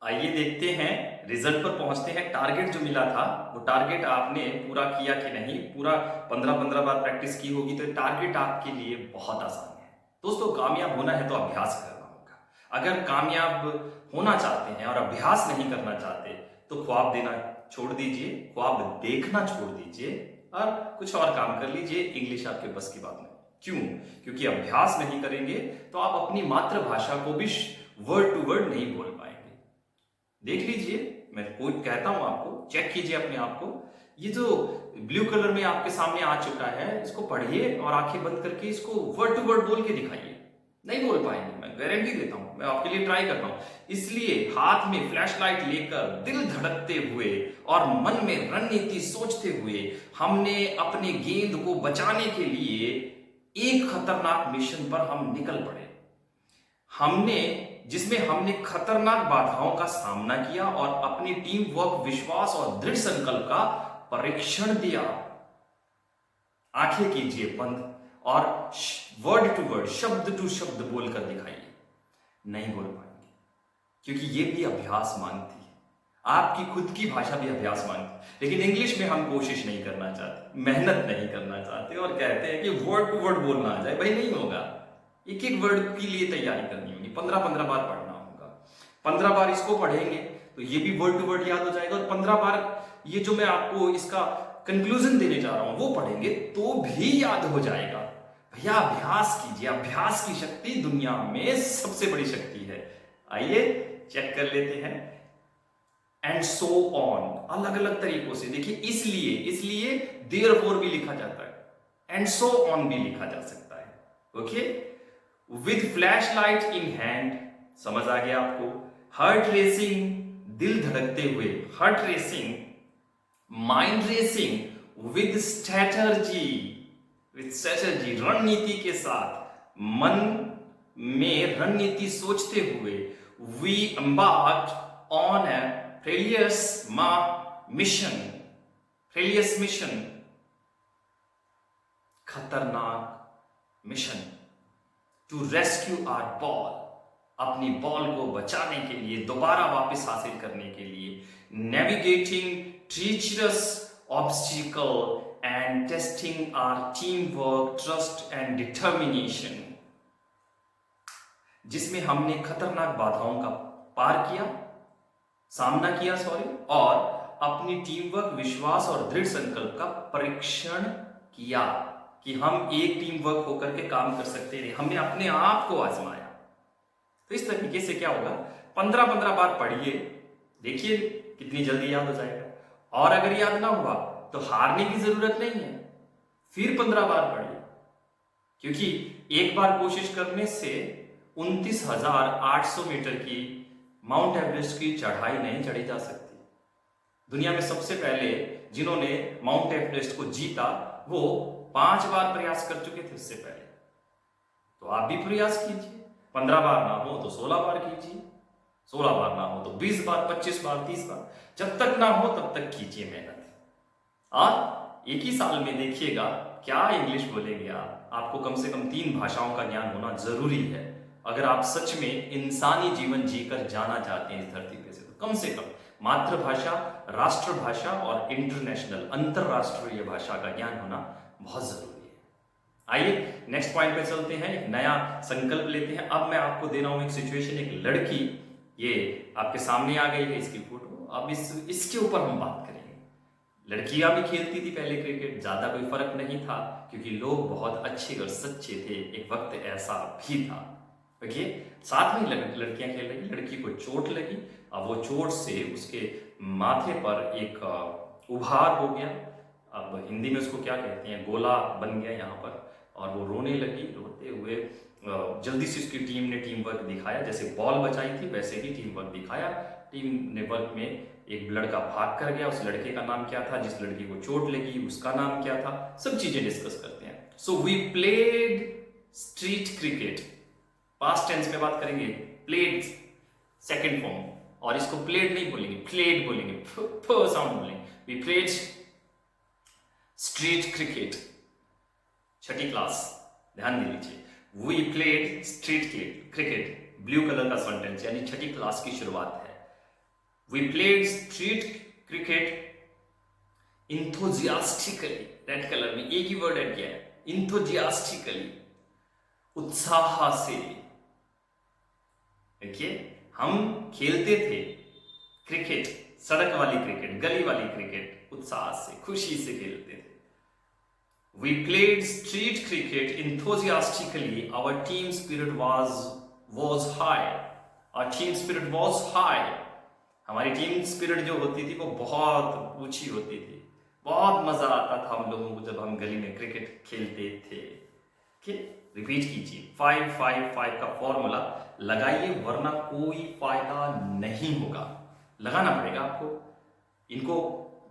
आइए देखते हैं, रिजल्ट पर पहुंचते हैं। टारगेट जो मिला था वो टारगेट आपने पूरा किया कि नहीं। पूरा 15-15 बार प्रैक्टिस की होगी तो ये टारगेट आपके लिए बहुत आसान है। दोस्तों, कामयाब होना है तो अभ्यास करना होगा। अगर कामयाब होना चाहते हैं और अभ्यास नहीं करना चाहते तो ख्वाब देना छोड़ दीजिए, ख्वाब देखना छोड़ दीजिए और कुछ और काम कर लीजिए। इंग्लिश आपके बस की बात नहीं। क्यों? क्योंकि अभ्यास नहीं करेंगे तो आप अपनी मातृभाषा को भी वर्ड टू वर्ड नहीं बोल पाएंगे। देख लीजिए, मैं कोट कहता हूं आपको, चेक कीजिए अपने आप को। ये जो ब्लू कलर में आपके सामने आ चुका है, इसको पढ़िए और आंखें बंद करके इसको वर्ड टू वर्ड बोल के दिखाइए। नहीं बोल पाएंगे, मैं गारंटी देता हूं, मैं आपके लिए ट्राई करता हूं। इसलिए हाथ में फ्लैश लाइट लेकर, दिल धड़कते हुए और मन में रणनीति सोचते हुए हमने अपने गेंद को बचाने के लिए एक खतरनाक मिशन पर हम निकल पड़े। जिसमें हमने खतरनाक बाधाओं का सामना किया और अपनी टीम वर्क, विश्वास और दृढ़ संकल्प का परीक्षण दिया। आंखें कीजिए बंद और वर्ड टू वर्ड, शब्द टू शब्द बोलकर दिखाइए। नहीं बोल पाएंगे क्योंकि ये भी अभ्यास मांगती है। आपकी खुद की भाषा भी अभ्यास मांगती है। लेकिन इंग्लिश में हम कोशिश नहीं करना चाहते, मेहनत नहीं करना चाहते और कहते हैं कि वर्ड टू वर्ड बोलना आ जाए। भाई नहीं होगा। एक एक वर्ड के लिए तैयारी करनी होगी, 15-15 बार पढ़ना होगा। 15 बार इसको पढ़ेंगे तो ये भी वर्ड टू वर्ड याद हो जाएगा और 15 बार ये जो मैं आपको इसका कंक्लूजन देने जा रहा हूं वो पढ़ेंगे तो भी याद हो जाएगा। भैया अभ्यास कीजिए, अभ्यास की शक्ति दुनिया में सबसे बड़ी शक्ति है। आइए चेक कर लेते हैं। एंड सो ऑन, अलग अलग तरीकों से देखिए। इसलिए इसलिए देयरफॉर भी लिखा जाता है, एंड सो ऑन भी लिखा जा सकता है। Okay, with flash light in hand, समझ आ गया आपको। हार्ट रेसिंग, दिल धड़कते हुए, heart racing, mind racing with strategy, रणनीति के साथ, मन में रणनीति सोचते हुए, we embarked on a perilous mission, खतरनाक mission, to rescue our ball, अपनी बॉल को बचाने के लिए, दोबारा वापस हासिल करने के लिए, navigating treacherous obstacle and testing our team work, trust and determination, जिसमें हमने खतरनाक बाधाओं का पार किया, सामना किया और अपनी टीम वर्क, विश्वास और दृढ़ संकल्प का परीक्षण किया कि हम एक टीम वर्क होकर के काम कर सकते हैं। हमने अपने आप को आजमाया। तो इस तरीके से क्या होगा, 15-15 बार पढ़िए, देखिए कितनी जल्दी याद हो जाएगा। और अगर याद ना हुआ तो हारने की जरूरत नहीं है, फिर 15 बार पढ़िए। क्योंकि एक बार कोशिश करने से 29,800 मीटर की माउंट एवरेस्ट की चढ़ाई नहीं चढ़ी जा सकती। दुनिया में सबसे पहले जिन्होंने माउंट एवरेस्ट को जीता वो 5 बार प्रयास कर चुके थे उससे पहले। तो आप भी प्रयास कीजिए, 15 बार ना हो तो 16 बार कीजिए, 16 बार ना हो तो 20 बार, 25 बार, 30 बार, जब तक ना हो तब तक कीजिए मेहनत। और एक ही साल में देखिएगा क्या इंग्लिश बोलेंगे आप। आपको कम से कम 3 भाषाओं का ज्ञान होना जरूरी है अगर आप सच में इंसानी जीवन जीकर जाना चाहते हैं इस धरती पे से। तो कम से कम मातृभाषा, राष्ट्रभाषा और इंटरनेशनल, अंतरराष्ट्रीय भाषा का ज्ञान होना बहुत जरूरी है। आइए नेक्स्ट पॉइंट पे चलते हैं, एक नया संकल्प लेते हैं। अब मैं आपको दे रहा हूं एक सिचुएशन, एक लड़की, ये आपके सामने आ गई है इसकी फोटो। अब इसके ऊपर हम बात करेंगे। लड़कियां भी खेलती थी पहले क्रिकेट, ज्यादा कोई फर्क नहीं था क्योंकि लोग बहुत अच्छे और सच्चे थे, एक वक्त ऐसा भी था। ओके, साथ में लड़कियां खेल रही, लड़की को चोट लगी। अब वो चोट से उसके माथे पर एक उभार हो गया। अब हिंदी में उसको क्या कहते हैं, गोला बन गया यहाँ पर। और वो रोने लगी। रोते हुए जल्दी से उसकी टीम ने टीम वर्क दिखाया, जैसे बॉल बचाई थी वैसे ही टीम वर्क दिखाया। टीम ने वर्क में एक लड़का भाग कर गया, उस लड़के का नाम क्या था, जिस लड़की को चोट लगी उसका नाम क्या था, सब चीजें डिस्कस करते हैं। So we played street cricket, past tense में बात करेंगे, प्लेड सेकंड फॉर्म, और इसको प्लेड नहीं बोलेंगे, प्लेड बोलेंगे, साउंड बोलेंगे। वी प्लेड स्ट्रीट क्रिकेट, छठी क्लास, ध्यान दे लीजिए। We played street cricket, blue colour का सेंटेंस, यानी छठी क्लास की शुरुआत है। We played street cricket enthusiastically, red colour में एक ही वर्ड ऐड किया है, इंथुजियास्टिकली, उत्साह से। देखिए, हम खेलते थे क्रिकेट, सड़क वाली क्रिकेट, गली वाली क्रिकेट, उत्साह से, खुशी से खेलते थे। We played street cricket enthusiastically. Our team spirit was high. Our team spirit was high. हमारी टीम स्पिरिट जो होती थी वो बहुत ऊंची होती थी। बहुत मजा आता था हम लोगों को जब हम गली में क्रिकेट खेलते थे। रिपीट कीजिए, 5-5-5 का फॉर्मूला लगाइए, वरना कोई फायदा नहीं होगा। लगाना पड़ेगा आपको। इनको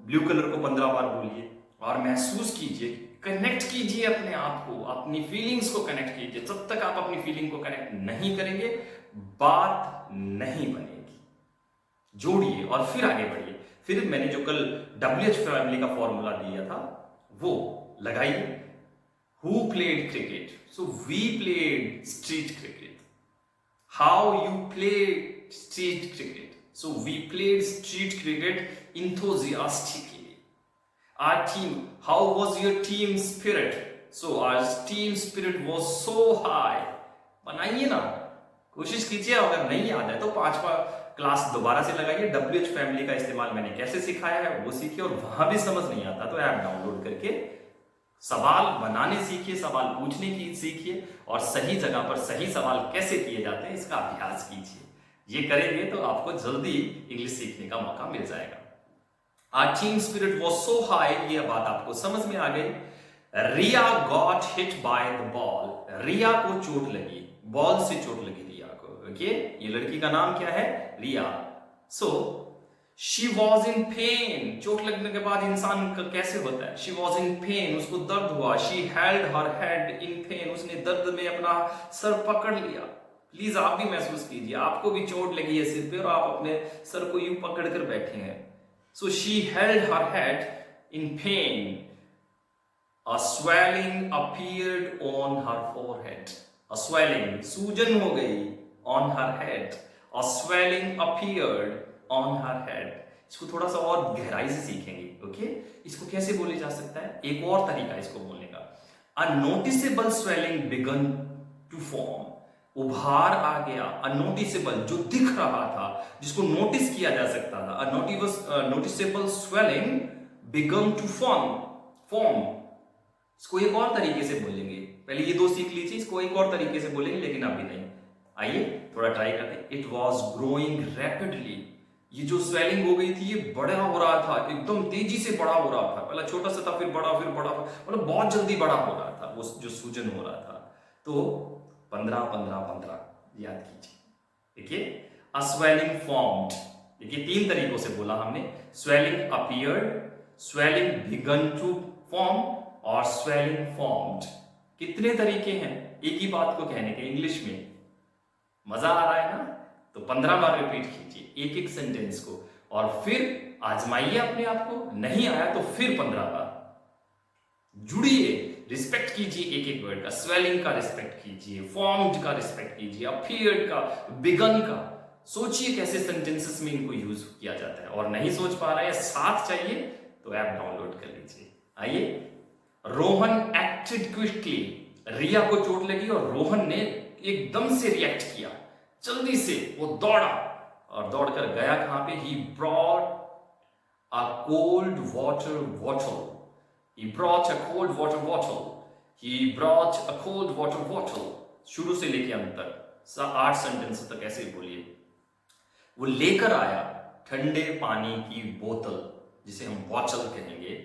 ब्लू कलर को 15 बार बोलिए और महसूस कीजिए, कनेक्ट कीजिए अपने आप को, अपनी फीलिंग्स को कनेक्ट कीजिए। जब तक आप अपनी फीलिंग को कनेक्ट नहीं करेंगे, बात नहीं बनेगी। जोड़िए और फिर आगे बढ़िए। फिर मैंने जो कल WH फैमिली का फॉर्मूला दिया था वो लगाइए। Who played cricket? So we played street cricket. How you played street cricket? So we played street cricket enthusiastically. Our team, how was your team spirit? So our team spirit was so high. बनाइए ना, कोशिश कीजिए। अगर नहीं याद है तो 5वां क्लास दोबारा से लगाइए। WH फैमिली का इस्तेमाल मैंने कैसे सिखाया है वो सीखिए, और वहां भी समझ नहीं आता तो ऐप डाउनलोड करके सवाल बनाने सीखिए, सवाल पूछने की सीखिए, और सही जगह पर सही सवाल कैसे किए जाते हैं इसका अभ्यास कीजिए। ये करेंगे तो आपको जल्दी इंग्लिश सीखने का मौका मिल जाएगा। Our team spirit was so high, ये बात आपको समझ में आ गई। रिया got hit by the ball. रिया को चोट लगी, बॉल से चोट लगी रिया को। ओके, ये लड़की का नाम क्या है? रिया। So she was in pain. चोट लगने के बाद इंसान का कैसे होता है? She was in pain, उसको दर्द हुआ। She held her head in pain, उसने दर्द में अपना सर पकड़ लिया। प्लीज आप भी महसूस कीजिए, आपको भी चोट लगी है सिर पे और आप अपने सर को यूं पकड़ कर बैठे हैं। So she held her head in pain. A swelling appeared on her forehead. A swelling, सूजन हो गई, on her head. A swelling appeared on her head. इसको थोड़ा सा और गहराई से सीखेंगे। ओके, इसको कैसे बोले जा सकता है? एक और तरीका इसको बोलने का। A noticeable swelling began to form. उभार आ गया। अनोटिसेबल, जो दिख रहा था, जिसको नोटिस किया जा सकता था। Noticeable swelling began to form. इसको एक और तरीके से बोलेंगे। पहले ये दो सीख लीजिए, इसको एक और तरीके से बोलेंगे, लेकिन अभी नहीं। आइए थोड़ा ट्राई करते हैं। It was growing rapidly. ये जो स्वेलिंग हो गई थी ये बड़ा हो रहा था, एकदम तेजी से बड़ा हो रहा था। पहले छोटा सा था, फिर बड़ा, मतलब बहुत जल्दी बड़ा हो रहा था वो जो सूजन हो रहा था। तो 15-15-15 याद कीजिए। देखिए, अ स्वेलिंग फॉर्म्ड। देखिए, 3 तरीकों से बोला हमने। Swelling appeared, swelling began to form और स्वेलिंग फॉर्म्ड। कितने तरीके हैं एक ही बात को कहने के इंग्लिश में? मजा आ रहा है ना? तो 15 बार रिपीट कीजिए एक एक सेंटेंस को, और फिर आजमाइए अपने आप को। नहीं आया तो फिर 15 बार जुड़िए। रिस्पेक्ट कीजिए एक एक वर्ड का। स्वेलिंग का रिस्पेक्ट कीजिए, फॉर्म्ड का रिस्पेक्ट कीजिए, अपीयर्ड का, बिगन का। सोचिए कैसे सेंटेंसेस में इनको यूज किया जाता है। और नहीं सोच पा रहे हैं, साथ चाहिए तो ऐप डाउनलोड कर लीजिए। आइए, रोहन एक्टेड क्विकली। रिया को चोट लगी और रोहन ने एकदम से रिएक्ट किया, जल्दी से वो दौड़ा, और दौड़कर गया कहां पे? He brought a cold water bottle. He brought a cold water bottle. He brought a cold water bottle. शुरू से लेके अंत तक 8 सेंटेंस तक ऐसे बोलिए। वो लेकर आया ठंडे पानी की बोतल, जिसे हम बॉटल कहेंगे।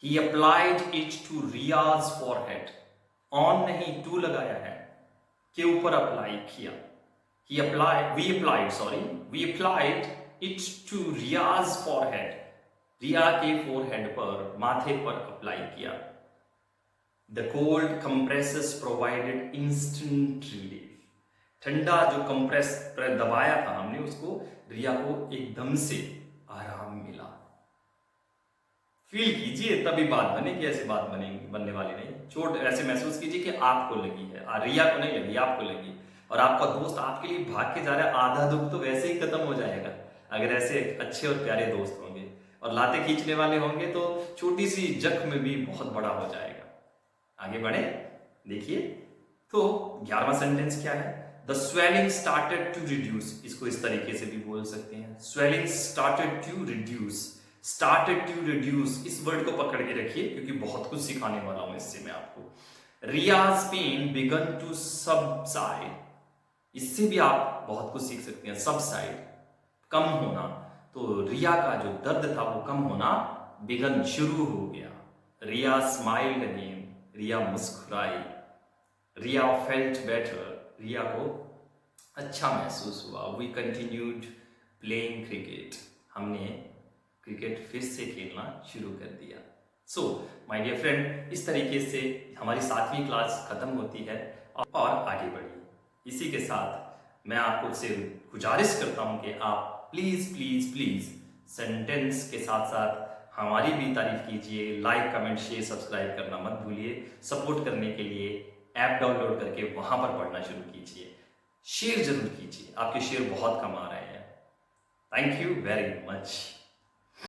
He applied it to Riya's forehead. On नहीं, to लगाया है, के ऊपर अप्लाई किया। We applied it to Riya's forehead. रिया के फोरहेड पर, माथे पर अप्लाई किया। The cold compresses provided instant relief. ठंडा जो कंप्रेस दबाया था हमने, उसको रिया को एकदम से आराम मिला। फील कीजिए, तभी बात बनेगी। ऐसी बात बनने वाली नहीं। चोट ऐसे महसूस कीजिए कि आपको लगी है, रिया को नहीं लगी, आपको लगी। और आपका दोस्त आपके लिए भाग के जा रहा है, आधा दुख तो वैसे ही खत्म हो जाएगा अगर ऐसे अच्छे और प्यारे दोस्त होंगे और लाते खींचने वाले होंगे तो छोटी सी जख्म में भी बहुत बड़ा हो जाएगा। आगे बढ़े, देखिए तो 11वां सेंटेंस क्या है? The swelling started to reduce, इसको इस तरीके से भी बोल सकते हैं, swelling started to reduce. Started to reduce, इस वर्ड को पकड़ के रखिए क्योंकि बहुत कुछ सिखाने वाला हूं इससे मैं आपको। रियाज पेन बिगन टू सबसाइड, इससे भी आप बहुत कुछ सीख सकते हैं। सबसाइड, कम होना, तो रिया का जो दर्द था वो कम होना, बिगन शुरू हो गया। रिया स्माइल्ड अगेन, रिया मुस्कुराई। रिया फेल्ट बेटर, रिया को अच्छा महसूस हुआ। वी कंटिन्यूड प्लेइंग क्रिकेट, हमने क्रिकेट फिर से खेलना शुरू कर दिया। सो माय डियर फ्रेंड, इस तरीके से हमारी 7वीं क्लास खत्म होती है और आगे बढ़ी। इसी के साथ मैं आपको से गुजारिश करता हूं कि आप प्लीज प्लीज प्लीज सेंटेंस के साथ साथ हमारी भी तारीफ कीजिए। लाइक, कमेंट, शेयर, सब्सक्राइब करना मत भूलिए। सपोर्ट करने के लिए ऐप डाउनलोड करके वहां पर पढ़ना शुरू कीजिए। शेयर जरूर कीजिए, आपके शेयर बहुत कम आ रहे हैं। Thank you very much.